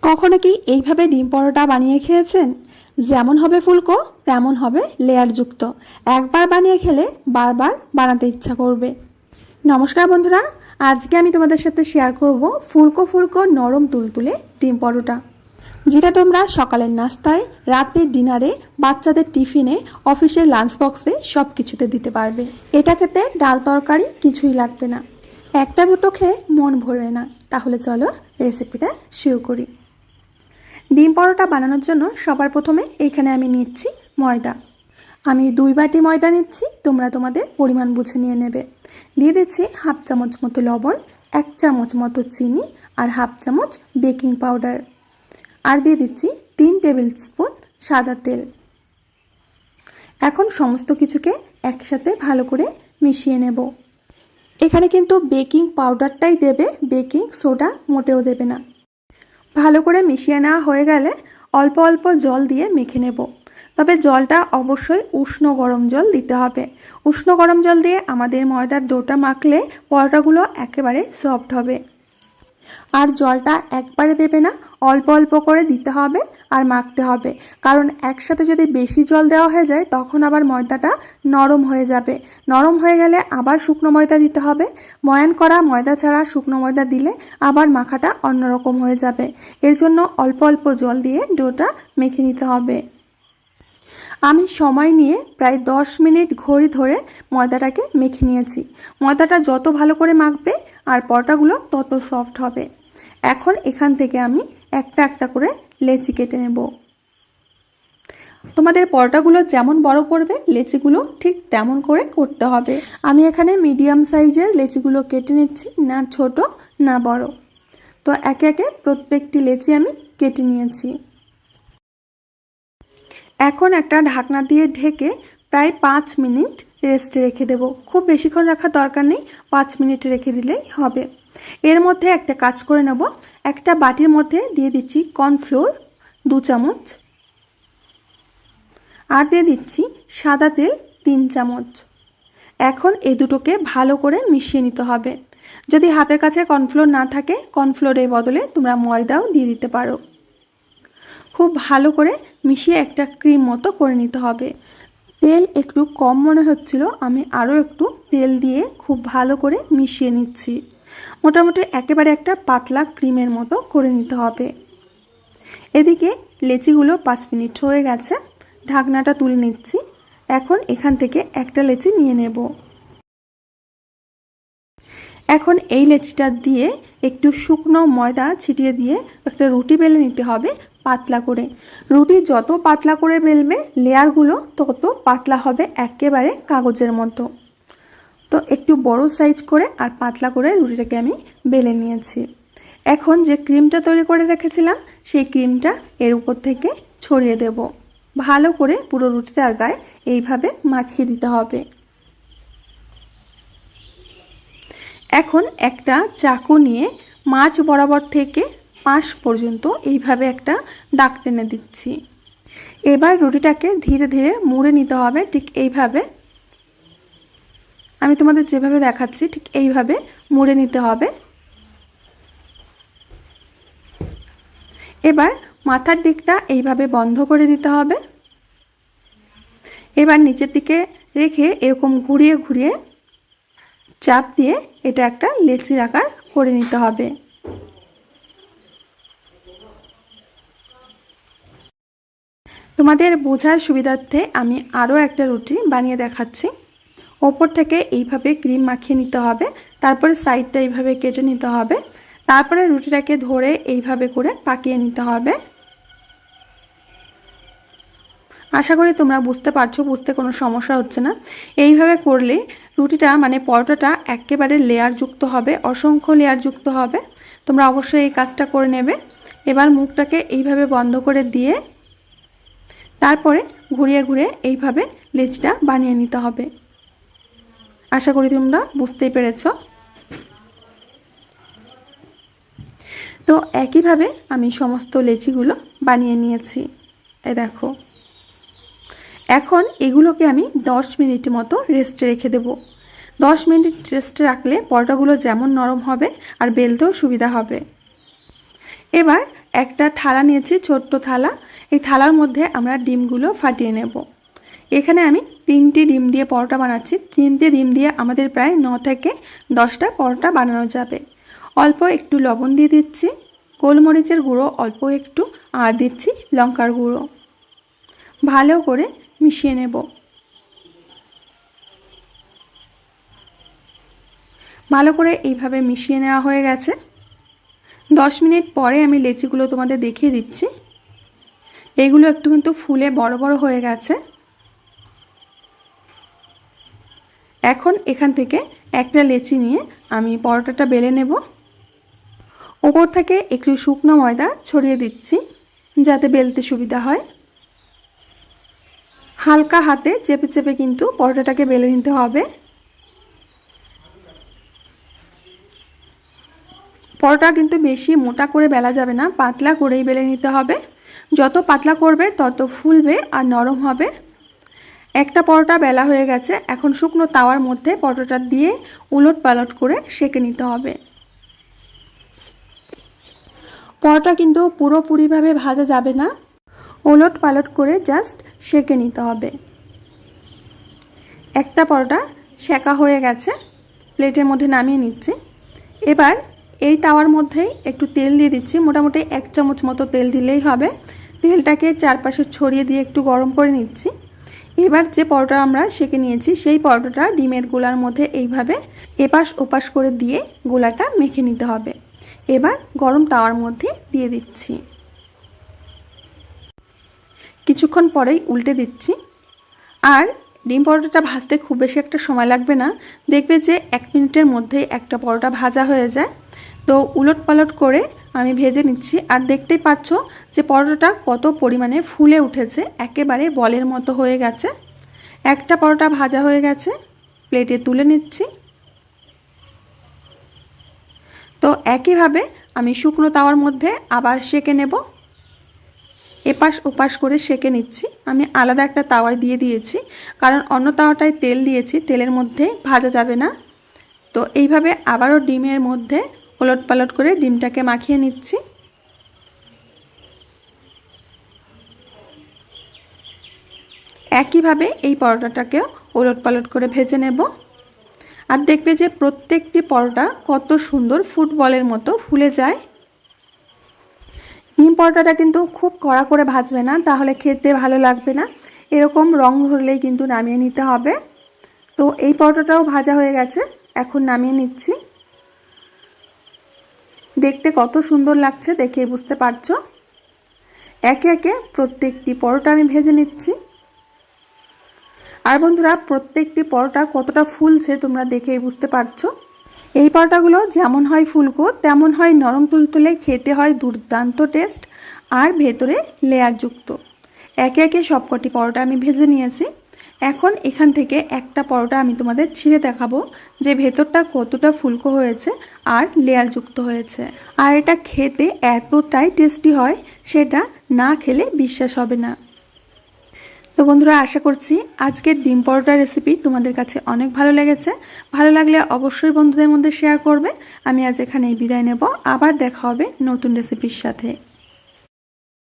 কখনো কি এইভাবে ডিম পরোটা বানিয়ে খেয়েছেন? যেমন হবে ফুলকো তেমন হবে লেয়ারযুক্ত। একবার বানিয়ে খেলে বারবার বানাতে ইচ্ছা করবে। নমস্কার বন্ধুরা, আজকে আমি তোমাদের সাথে শেয়ার করব ফুলকো ফুলকো নরম তুলতুলে ডিম পরোটা, যেটা তোমরা সকালের নাস্তায়, রাতের ডিনারে, বাচ্চাদের টিফিনে, অফিসের লাঞ্চ বক্সে সব কিছুতে দিতে পারবে। এটা খেতে ডাল তরকারি কিছুই লাগবে না, একটা দুটো খেয়ে মন ভরবে না। তাহলে চলো রেসিপিটা শুরু করি। ডিম পরোটা বানানোর জন্য সবার প্রথমে এখানে আমি নিচ্ছি ময়দা। আমি 2 বাটি ময়দা নিচ্ছি, তোমরা তোমাদের পরিমাণ বুঝে নিয়ে নেবে। দিয়ে দিচ্ছি হাফ চামচ মতো লবণ, 1 চামচ মতো চিনি আর হাফ চামচ বেকিং পাউডার, আর দিয়ে দিচ্ছি 3 টেবিল স্পুন সাদা তেল। এখন সমস্ত কিছুকে একসাথে ভালো করে মিশিয়ে নেব। এখানে কিন্তু বেকিং পাউডারটাই দেবে, বেকিং সোডা মোটেও দেবে না। ভালো করে মিশিয়ে নেওয়া হয়ে গেলে অল্প অল্প জল দিয়ে মেখে নেব। তবে জলটা অবশ্যই উষ্ণ গরম জল দিতে হবে। উষ্ণ গরম জল দিয়ে আমাদের ময়দার ডোটা মাখলে পরোটাগুলো একেবারে সফট হবে। আর জলটা একবারে দেবে না, অল্প অল্প করে দিতে হবে আর মাখতে হবে। কারণ একসাথে যদি বেশি জল দেওয়া হয়ে যায় তখন আবার ময়দাটা নরম হয়ে যাবে। নরম হয়ে গেলে আবার শুকনো ময়দা দিতে হবে। ময়ান করা ময়দা ছাড়া শুকনো ময়দা দিলে আবার মাখাটা অন্যরকম হয়ে যাবে। এর জন্য অল্প অল্প জল দিয়ে ডোটা মেখে নিতে হবে। আমি সময় নিয়ে প্রায় 10 মিনিট ঘড়ি ধরে ময়দাটাকে মেখে নিয়েছি। ময়দাটা যত ভালো করে মাখবে আর পরোটাগুলো তত সফট হবে। এখন এখান থেকে আমি একটা একটা করে লেচি কেটে নেব। তোমাদের পরোটাগুলো যেমন বড় করবে লেচিগুলো ঠিক তেমন করে করতে হবে। আমি এখানে মিডিয়াম সাইজের লেচিগুলো কেটে নিচ্ছি, না ছোট না বড়। তো একে একে প্রত্যেকটি লেচি আমি কেটে নিয়েছি। এখন একটা ঢাকনা দিয়ে ঢেকে প্রায় 5 মিনিট রেস্টে রেখে দেব। খুব বেশিক্ষণ রাখার দরকার নেই, 5 মিনিট রেখে দিলেই হবে। এর মধ্যে একটা কাজ করে নেব। একটা বাটির মধ্যে দিয়ে দিচ্ছি কর্নফ্লোর 2 চামচ, আর দিয়ে দিচ্ছি সাদা তেল 3 চামচ। এখন এই দুটোকে ভালো করে মিশিয়ে নিতে হবে। যদি হাতের কাছে কর্নফ্লোর না থাকে, কর্নফ্লোরের বদলে তোমরা ময়দাও দিয়ে দিতে পারো। খুব ভালো করে মিশিয়ে একটা ক্রিম মতো করে নিতে হবে। তেল একটু কম মনে হচ্ছিল, আমি আরও একটু তেল দিয়ে খুব ভালো করে মিশিয়ে নিচ্ছি। মোটামুটি একেবারে একটা পাতলা ক্রিমের মতো করে নিতে হবে। এদিকে লেচিগুলো 5 মিনিট হয়ে গেছে, ঢাকনাটা তুলে নিচ্ছি। এখন এখান থেকে একটা লেচি নিয়ে নেব। এখন এই লেচিটা দিয়ে একটু শুকনো ময়দা ছিটিয়ে দিয়ে একটা রুটি বেলে নিতে হবে পাতলা করে। রুটি যত পাতলা করে বেলবে লেয়ারগুলো তত পাতলা হবে, একেবারে কাগজের মতো। তো একটু বড় সাইজ করে আর পাতলা করে রুটিটাকে আমি বেলে নিয়েছি। এখন যে ক্রিমটা তৈরি করে রেখেছিলাম সেই ক্রিমটা এর উপর থেকে ছড়িয়ে দেব। ভালো করে পুরো রুটিটার গায়ে এইভাবে মাখিয়ে দিতে হবে। এখন একটা চাকু নিয়ে মাঝ বরাবর থেকে পাশ পর্যন্ত এইভাবে একটা দাগ টেনে দিচ্ছি। এবার রুটিটাকে ধীরে ধীরে মুড়ে নিতে হবে, ঠিক এইভাবে। আমি তোমাদের যেভাবে দেখাচ্ছি ঠিক এইভাবে মুড়ে নিতে হবে। এবার মাথার দিকটা এইভাবে বন্ধ করে দিতে হবে। এবার নিচের দিকে রেখে এরকম ঘুরিয়ে ঘুরিয়ে চাপ দিয়ে এটা একটা লেচির আকার করে নিতে হবে। তোমাদের বোঝার সুবিধার্থে আমি আরও একটা রুটি বানিয়ে দেখাচ্ছি। ওপর থেকে এইভাবে ক্রিম মাখিয়ে নিতে হবে, তারপরে সাইডটা এইভাবে কেটে নিতে হবে, তারপরে রুটিটাকে ধরে এইভাবে করে পাকিয়ে নিতে হবে। আশা করি তোমরা বুঝতে পারছো, বুঝতে কোনো সমস্যা হচ্ছে না। এইভাবে করলে রুটিটা মানে পরোটাটা একেবারে লেয়ারযুক্ত হবে, অসংখ্য লেয়ারযুক্ত হবে। তোমরা অবশ্যই এই কাজটা করে নেবে। এবার মুখটাকে এইভাবে বন্ধ করে দিয়ে তারপরে ঘুরিয়ে ঘুরিয়ে এইভাবে লেচিটা বানিয়ে নিতে হবে। আশা করি তোমরা বুঝতেই পেরেছো। তো একইভাবে আমি সমস্ত লেচিগুলো বানিয়ে নিয়েছি। এই দেখো। এখন এগুলোকে আমি 10 মিনিট মতো রেস্টে রেখে দেব। 10 মিনিট রেস্টে রাখলে পরোটাগুলো যেমন নরম হবে আর বেলতেও সুবিধা হবে। এবার একটা থালা নিয়েছি, ছোট্ট থালা। এই থালার মধ্যে আমরা ডিমগুলো ফাটিয়ে নেব। এখানে আমি 3টি ডিম দিয়ে পরোটা বানাচ্ছি। 3টে ডিম দিয়ে আমাদের প্রায় 9 থেকে 10টা পরোটা বানানো যাবে। অল্প একটু লবণ দিয়ে দিচ্ছি, গোলমরিচের গুঁড়ো অল্প একটু, আর দিচ্ছি লঙ্কার গুঁড়ো। ভালো করে মিশিয়ে নেব। ভালো করে এইভাবে মিশিয়ে নেওয়া হয়ে গেছে। 10 মিনিট পরে আমি লেচিগুলো তোমাদের দেখিয়ে দিচ্ছি। এগুলো একটু কিন্তু ফুলে বড় বড় হয়ে গেছে। এখন এখান থেকে একটা লেচি নিয়ে আমি পরোটাটা বেলে নেব। ওপর থেকে একটু শুকনো ময়দা ছড়িয়ে দিচ্ছি যাতে বেলতে সুবিধা হয়। হালকা হাতে চেপে চেপে কিন্তু পরোটাটাকে বেলে নিতে হবে। পরোটা কিন্তু বেশি মোটা করে বেলা যাবে না, পাতলা করেই বেলে নিতে হবে। যত পাতলা করবে তত ফুলবে আর নরম হবে। একটা পরোটা বেলা হয়ে গেছে। এখন শুকনো তাওয়ার মধ্যে পরোটাটা দিয়ে উলট পালট করে সেঁকে নিতে হবে। পরোটা কিন্তু পুরোপুরিভাবে ভাজা যাবে না, উলট পালট করে জাস্ট সেঁকে নিতে হবে। একটা পরোটা সেঁকা হয়ে গেছে, প্লেটের মধ্যে নামিয়ে নিচ্ছি। এবার এই তাওয়ার মধ্যেই একটু তেল দিয়ে দিচ্ছি, মোটামুটি 1 চামচ মতো তেল দিলেই হবে। তেলটাকে চারপাশে ছড়িয়ে দিয়ে একটু গরম করে নিচ্ছি। এবার যে পরোটা আমরা সেঁকে নিয়েছি সেই পরোটাটা ডিমের গোলার মধ্যে এইভাবে এপাশ ওপাশ করে দিয়ে গোলাটা মেখে নিতে হবে। এবার গরম তাওয়ার মধ্যে দিয়ে দিচ্ছি। কিছুক্ষণ পরেই উল্টে দিচ্ছি। আর ডিম পরোটাটা ভাজতে খুব বেশি একটা সময় লাগবে না, দেখবে যে 1 মিনিটের মধ্যেই একটা পরোটা ভাজা হয়ে যায়। তো উলট পালট করে আমি ভেজে নিচ্ছি। আর দেখতেই পাচ্ছ যে পরোটাটা কত পরিমাণে ফুলে উঠেছে, একেবারে বলের মতো হয়ে গেছে। একটা পরোটা ভাজা হয়ে গেছে, প্লেটে তুলে নিচ্ছি। তো একইভাবে আমি শুকনো তাওয়ার মধ্যে আবার সেঁকে নেব। এপাশ ওপাশ করে সেঁকে নিচ্ছি। আমি আলাদা একটা তাওয়ায় দিয়ে দিয়েছি, কারণ অন্য তাওয়াটায় তেল দিয়েছি, তেলের মধ্যে ভাজা যাবে না। তো এইভাবে আবারও ডিমের মধ্যে ওলট পালট করে ডিমটাকে মাখিয়ে নিচ্ছি। একইভাবে এই পরোটাটাকেও ওলট পালট করে ভেজে নেব। আর দেখবে যে প্রত্যেকটি পরোটা কত সুন্দর ফুটবলের মতো ফুলে যায়। ডিম পরোটাটা কিন্তু খুব কড়া করে ভাজবে না, তাহলে খেতে ভালো লাগবে না। এরকম রং ধরলেই কিন্তু নামিয়ে নিতে হবে। তো এই পরোটাটাও ভাজা হয়ে গেছে, এখন নামিয়ে নিচ্ছি। দেখতে কত সুন্দর লাগছে দেখেই বুঝতে পারছো। একে একে প্রত্যেকটি পরোটা আমি ভেজে নিচ্ছি। আর বন্ধুরা, প্রত্যেকটি পরোটা কতটা ফুলছে তোমরা দেখেই বুঝতে পারছো। এই পরোটাগুলো যেমন হয় ফুলকো তেমন হয় নরম তুলতুলে, খেতে হয় দুর্দান্ত টেস্ট আর ভেতরে লেয়ারযুক্ত। একে একে সবকটি পরোটা আমি ভেজে নিয়েছি। এখন এখান থেকে একটা পরোটা আমি তোমাদের ছিঁড়ে দেখাবো যে ভেতরটা কতটা ফুলকো হয়েছে আর লেয়ারযুক্ত হয়েছে। আর এটা খেতে এতটাই টেস্টি হয়, সেটা না খেলে বিশ্বাস হবে না। তো বন্ধুরা, আশা করছি আজকের ডিম পরোটা রেসিপি তোমাদের কাছে অনেক ভালো লেগেছে। ভালো লাগলে অবশ্যই বন্ধুদের মধ্যে শেয়ার করবে। আমি আজ এখানেই বিদায় নেব, আবার দেখা হবে নতুন রেসিপির সাথে।